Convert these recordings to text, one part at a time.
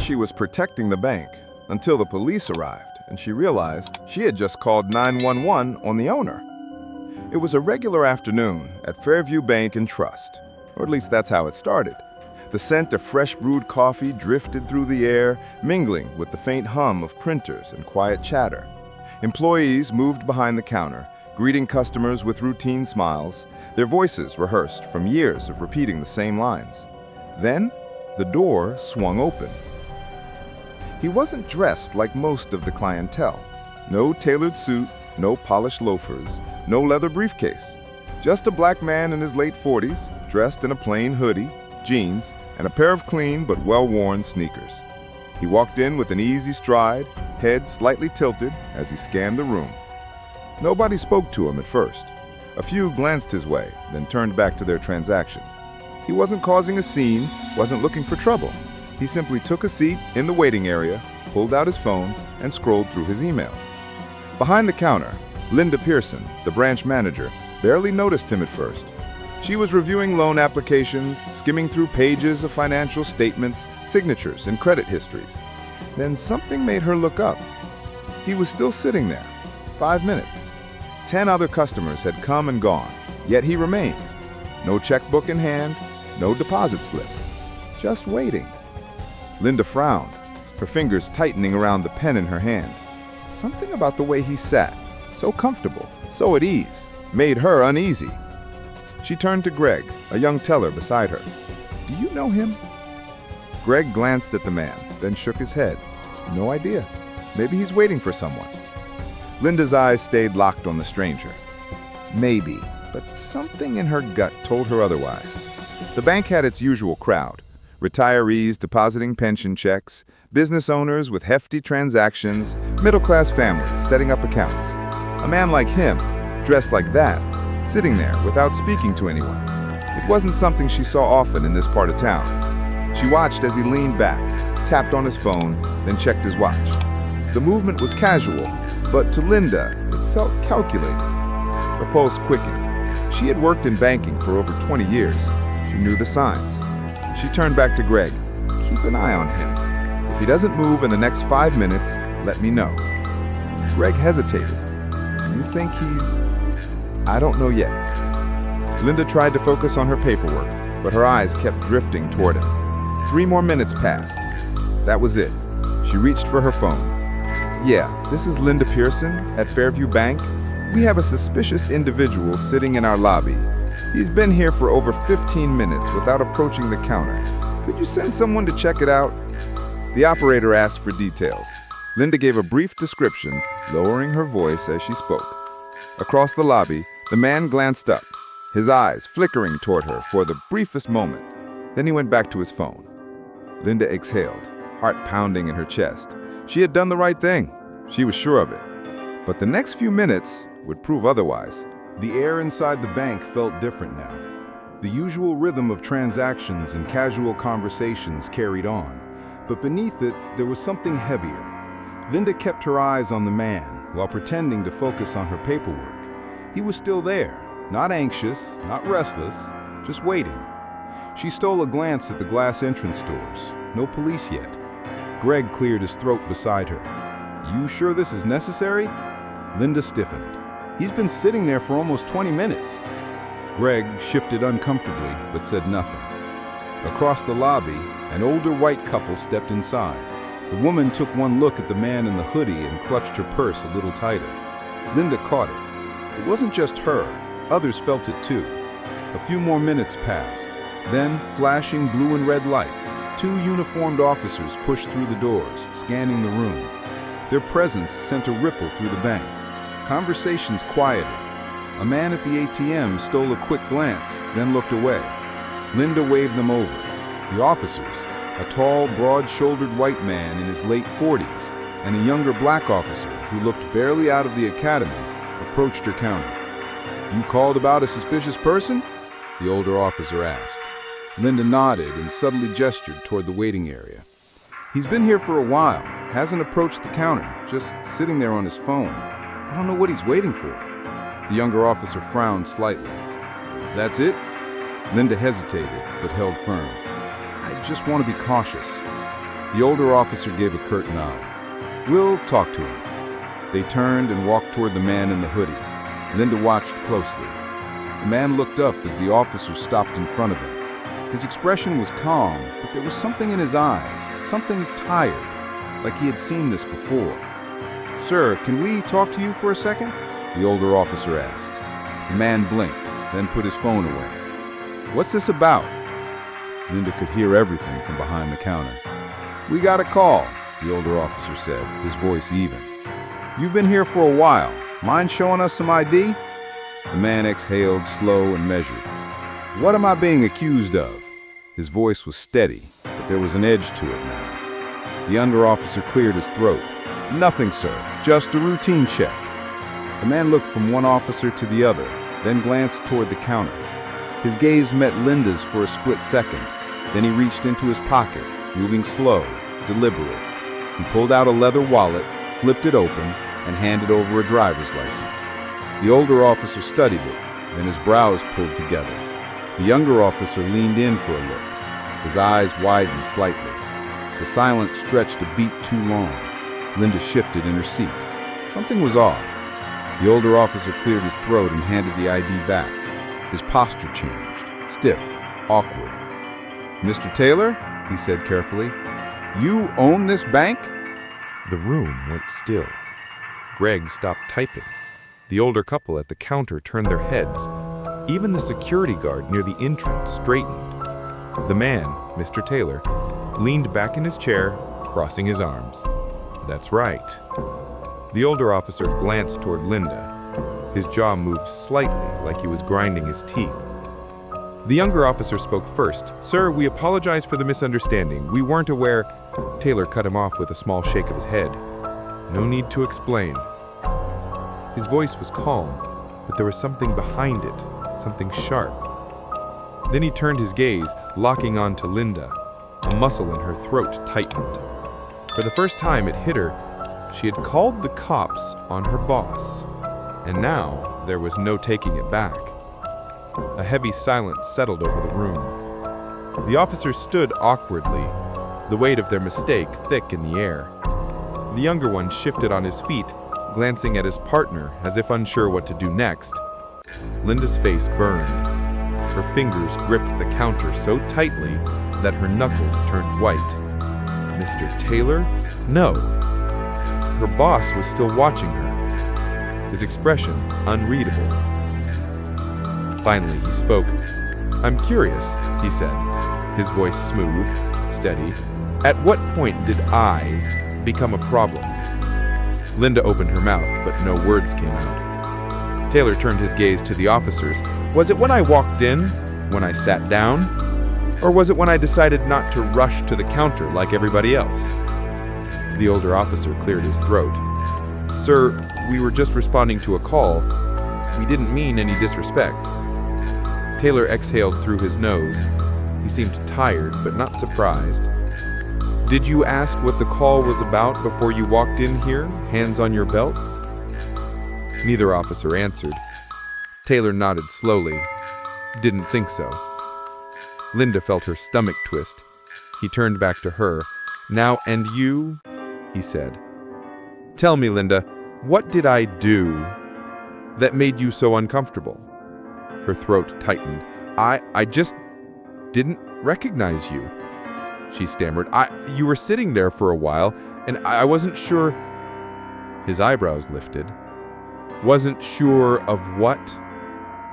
she was protecting the bank until the police arrived and she realized she had just called 911 on the owner. It was a regular afternoon at Fairview Bank and Trust, or at least that's how it started. The scent of fresh brewed coffee drifted through the air, mingling with the faint hum of printers and quiet chatter. Employees moved behind the counter, greeting customers with routine smiles, their voices rehearsed from years of repeating the same lines. Then, the door swung open. He wasn't dressed like most of the clientele. No tailored suit, no polished loafers, no leather briefcase. Just a black man in his late 40s, dressed in a plain hoodie, jeans, and a pair of clean but well-worn sneakers. He walked in with an easy stride, head slightly tilted as he scanned the room. Nobody spoke to him at first. A few glanced his way, then turned back to their transactions. He wasn't causing a scene, wasn't looking for trouble. He simply took a seat in the waiting area, pulled out his phone, and scrolled through his emails. Behind the counter, Linda Pearson, the branch manager, barely noticed him at first. She was reviewing loan applications, skimming through pages of financial statements, signatures, and credit histories. Then something made her look up. He was still sitting there. 5 minutes. 10 other customers had come and gone, yet he remained. No checkbook in hand, no deposit slip. Just waiting. Linda frowned, her fingers tightening around the pen in her hand. Something about the way he sat, so comfortable, so at ease, made her uneasy. She turned to Greg, a young teller beside her. "Do you know him?" Greg glanced at the man, then shook his head. "No idea. Maybe he's waiting for someone." Linda's eyes stayed locked on the stranger. Maybe, but something in her gut told her otherwise. The bank had its usual crowd: retirees depositing pension checks, business owners with hefty transactions, middle-class families setting up accounts. A man like him, dressed like that, sitting there without speaking to anyone. It wasn't something she saw often in this part of town. She watched as he leaned back, tapped on his phone, then checked his watch. The movement was casual, but to Linda, it felt calculated. Her pulse quickened. She had worked in banking for over 20 years. She knew the signs. She turned back to Greg. "Keep an eye on him. If he doesn't move in the next 5 minutes, let me know." Greg hesitated. "You think he's—" "I don't know yet." Linda tried to focus on her paperwork, but her eyes kept drifting toward him. 3 more minutes passed. That was it. She reached for her phone. "Yeah, this is Linda Pearson at Fairview Bank. We have a suspicious individual sitting in our lobby. He's been here for over 15 minutes without approaching the counter. Could you send someone to check it out?" The operator asked for details. Linda gave a brief description, lowering her voice as she spoke. Across the lobby, the man glanced up, his eyes flickering toward her for the briefest moment. Then he went back to his phone. Linda exhaled, heart pounding in her chest. She had done the right thing. She was sure of it. But the next few minutes would prove otherwise. The air inside the bank felt different now. The usual rhythm of transactions and casual conversations carried on, but beneath it, there was something heavier. Linda kept her eyes on the man while pretending to focus on her paperwork. He was still there, not anxious, not restless, just waiting. She stole a glance at the glass entrance doors. No police yet. Greg cleared his throat beside her. "You sure this is necessary?" Linda stiffened. "He's been sitting there for almost 20 minutes. Greg shifted uncomfortably, but said nothing. Across the lobby, an older white couple stepped inside. The woman took one look at the man in the hoodie and clutched her purse a little tighter. Linda caught it. It wasn't just her. Others felt it too. A few more minutes passed. Then, flashing blue and red lights, 2 uniformed officers pushed through the doors, scanning the room. Their presence sent a ripple through the bank. Conversations quieted. A man at the ATM stole a quick glance, then looked away. Linda waved them over. The officers, a tall, broad-shouldered white man in his late 40s, and a younger black officer who looked barely out of the academy, approached her counter. "You called about a suspicious person?" the older officer asked. Linda nodded and subtly gestured toward the waiting area. "He's been here for a while, hasn't approached the counter, just sitting there on his phone. I don't know what he's waiting for." The younger officer frowned slightly. "That's it?" Linda hesitated, but held firm. "I just want to be cautious." The older officer gave a curt nod. "We'll talk to him." They turned and walked toward the man in the hoodie. Linda watched closely. The man looked up as the officer stopped in front of him. His expression was calm, but there was something in his eyes, something tired, like he had seen this before. "Sir, can we talk to you for a second?" the older officer asked. The man blinked, then put his phone away. "What's this about?" Linda could hear everything from behind the counter. "We got a call," the older officer said, his voice even. "You've been here for a while. Mind showing us some ID?" The man exhaled, slow and measured. "What am I being accused of?" His voice was steady, but there was an edge to it now. The under officer cleared his throat. "Nothing, sir. Just a routine check." The man looked from one officer to the other, then glanced toward the counter. His gaze met Linda's for a split second. Then he reached into his pocket, moving slow, deliberate. He pulled out a leather wallet, flipped it open, and handed over a driver's license. The older officer studied it, then his brows pulled together. The younger officer leaned in for a look. His eyes widened slightly. The silence stretched a beat too long. Linda shifted in her seat. Something was off. The older officer cleared his throat and handed the ID back. His posture changed, stiff, awkward. "Mr. Taylor," he said carefully, "you own this bank?" The room went still. Greg stopped typing. The older couple at the counter turned their heads. Even the security guard near the entrance straightened. The man, Mr. Taylor, leaned back in his chair, crossing his arms. "That's right." The older officer glanced toward Linda. His jaw moved slightly, like he was grinding his teeth. The younger officer spoke first. "Sir, we apologize for the misunderstanding. We weren't aware—" Taylor cut him off with a small shake of his head. "No need to explain." His voice was calm, but there was something behind it, something sharp. Then he turned his gaze, locking on to Linda. A muscle in her throat tightened. For the first time it hit her. She had called the cops on her boss, and now there was no taking it back. A heavy silence settled over the room. The officers stood awkwardly, the weight of their mistake thick in the air. The younger one shifted on his feet, glancing at his partner as if unsure what to do next. Linda's face burned. Her fingers gripped the counter so tightly that her knuckles turned white. Mr. Taylor? No. Her boss was still watching her, his expression unreadable. Finally, he spoke. "I'm curious," he said, his voice smooth, steady. "At what point did I become a problem?" Linda opened her mouth, but no words came out. Taylor turned his gaze to the officers. "Was it when I walked in? When I sat down? Or was it when I decided not to rush to the counter like everybody else?" The older officer cleared his throat. "Sir, we were just responding to a call. We didn't mean any disrespect." Taylor exhaled through his nose. He seemed tired, but not surprised. "Did you ask what the call was about before you walked in here, hands on your belts?" Neither officer answered. Taylor nodded slowly. "Didn't think so." Linda felt her stomach twist. He turned back to her. "Now, and you?" he said. "Tell me, Linda, what did I do that made you so uncomfortable?" Her throat tightened. I just didn't recognize you," she stammered. You were sitting there for a while, and I wasn't sure." His eyebrows lifted. "Wasn't sure of what?"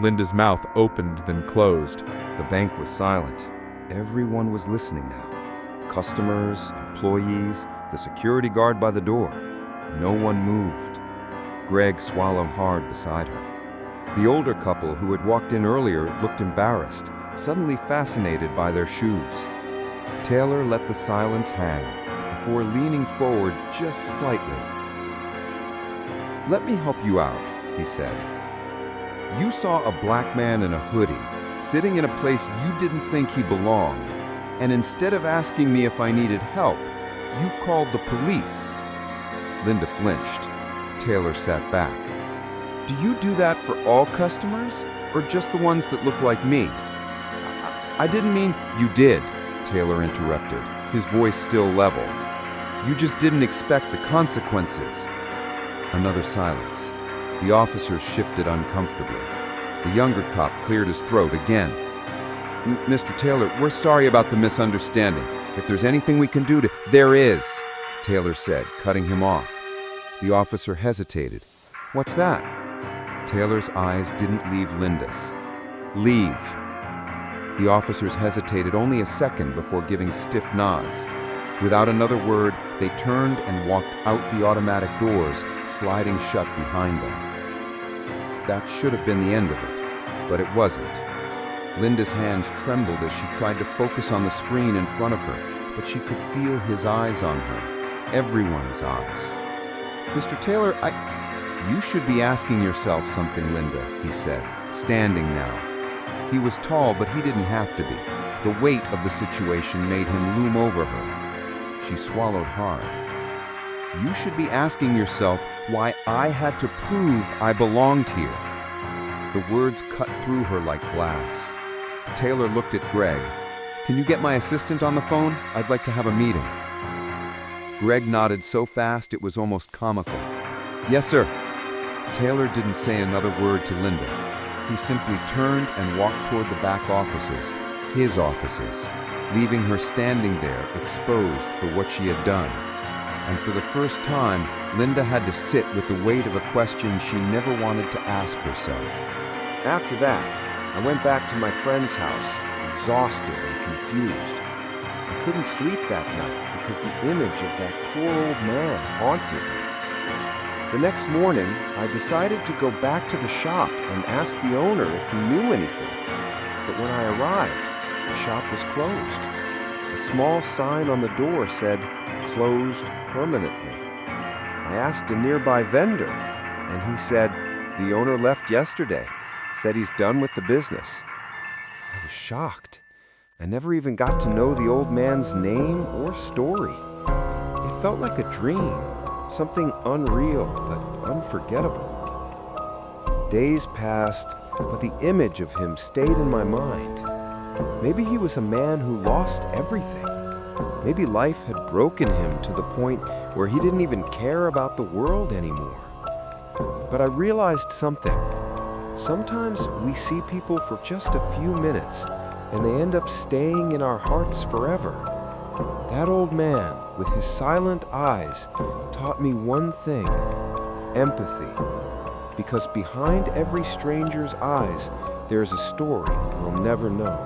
Linda's mouth opened, then closed. The bank was silent. Everyone was listening now. Customers, employees, the security guard by the door. No one moved. Greg swallowed hard beside her. The older couple who had walked in earlier looked embarrassed, suddenly fascinated by their shoes. Taylor let the silence hang before leaning forward just slightly. "Let me help you out," he said. "You saw a black man in a hoodie sitting in a place you didn't think he belonged, and instead of asking me if I needed help, you called the police." Linda flinched. Taylor sat back. "Do you do that for all customers, or just the ones that look like me?" I didn't mean—" "You did," Taylor interrupted, his voice still level. "You just didn't expect the consequences." Another silence. The officers shifted uncomfortably. The younger cop cleared his throat again. "Mr. Taylor, we're sorry about the misunderstanding. If there's anything we can do to—" "There is," Taylor said, cutting him off. The officer hesitated. "What's that?" Taylor's eyes didn't leave Linda's. "Leave." The officers hesitated only a second before giving stiff nods. Without another word, they turned and walked out the automatic doors, sliding shut behind them. That should have been the end of it, but it wasn't. Linda's hands trembled as she tried to focus on the screen in front of her, but she could feel his eyes on her, everyone's eyes. "Mr. Taylor, You should be asking yourself something, Linda," he said, standing now. He was tall, but he didn't have to be. The weight of the situation made him loom over her. She swallowed hard. "You should be asking yourself why I had to prove I belonged here." The words cut through her like glass. Taylor looked at Greg. "Can you get my assistant on the phone? I'd like to have a meeting." Greg nodded so fast it was almost comical. "Yes, sir." Taylor didn't say another word to Linda. He simply turned and walked toward the back offices, his offices, leaving her standing there exposed for what she had done. And for the first time, Linda had to sit with the weight of a question she never wanted to ask herself. After that, I went back to my friend's house, exhausted and confused. I couldn't sleep that night because the image of that poor old man haunted me. The next morning, I decided to go back to the shop and ask the owner if he knew anything. But when I arrived, the shop was closed. A small sign on the door said, "Closed permanently." I asked a nearby vendor, and he said, "The owner left yesterday, said he's done with the business." I was shocked. I never even got to know the old man's name or story. It felt like a dream. Something unreal, but unforgettable. Days passed, but the image of him stayed in my mind. Maybe he was a man who lost everything. Maybe life had broken him to the point where he didn't even care about the world anymore. But I realized something. Sometimes we see people for just a few minutes, and they end up staying in our hearts forever. That old man, with his silent eyes, taught me one thing: empathy. Because behind every stranger's eyes, there's a story we'll never know.